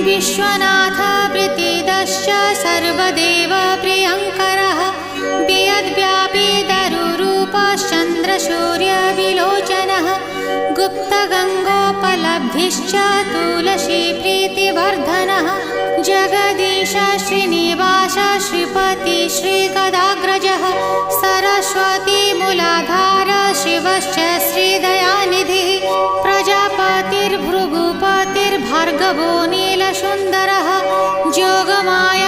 विश्वनाथ प्रीतिदश्च सर्वदेव प्रियङ्करः वियद्व्यापी दरुरूपश्चन्द्रसूर्यविलोचनः गुप्तगङ्गोपलब्धिश्च तुलसीप्रीतिवर्धनः जगदीश श्रीनिवास श्रीपति श्रीगदाग्रजः सरस्वतीमूलाधार शिवश्च श्रीदयानिधिः प्रजापतिर्भृगुपतिर्भार्गवो नीलसुन्दरः जोगमाया